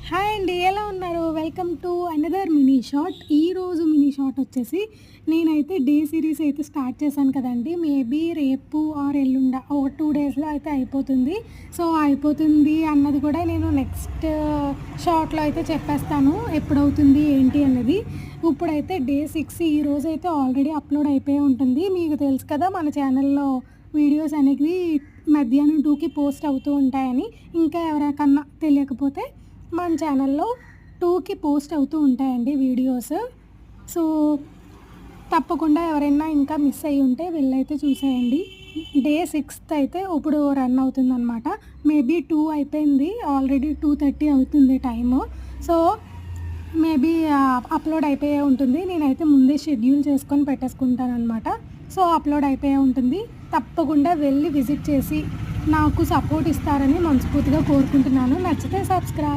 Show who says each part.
Speaker 1: Hi అండి, ఎలా ఉన్నారు? Welcome to another mini short. ఈరోజు మినీ షార్ట్ వచ్చేసి నేనైతే డే సిరీస్ అయితే స్టార్ట్ చేశాను కదండి. మేబీ రేపు ఆర్ ఎల్లుండ ఒక 2 డేస్లో అయితే అయిపోతుంది. సో అయిపోతుంది అన్నది కూడా నేను నెక్స్ట్ షార్ట్లో అయితే చెప్పేస్తాను ఎప్పుడవుతుంది ఏంటి అన్నది. ఇప్పుడైతే డే 6 ఈరోజు అయితే ఆల్రెడీ అప్లోడ్ అయిపోయి ఉంటుంది. మీకు తెలుసు కదా మన ఛానల్లో వీడియోస్ అనేవి మధ్యాహ్నం 2కి పోస్ట్ అవుతూ ఉంటాయని. ఇంకా ఎవరికన్నా తెలియకపోతే మన ఛానల్లో 2కి పోస్ట్ అవుతూ ఉంటాయండి వీడియోస్. సో తప్పకుండా ఎవరైనా ఇంకా మిస్ అయ్యి ఉంటే వెళ్ళైతే చూసేయండి. డే 6 అయితే ఇప్పుడు రన్ అవుతుందన్నమాట. మేబీ 2 అయిపోయింది, ఆల్రెడీ 2:30 అవుతుంది టైము. సో మేబీ అప్లోడ్ అయిపోయే ఉంటుంది. నేనైతే ముందే షెడ్యూల్ చేసుకొని పెట్టేసుకుంటాను అనమాట. సో అప్లోడ్ అయిపోయే ఉంటుంది. తప్పకుండా వెళ్ళి విజిట్ చేసి నాకు సపోర్ట్ ఇస్తారని మనస్ఫూర్తిగా కోరుకుంటున్నాను. నచ్చితే సబ్స్క్రైబ్.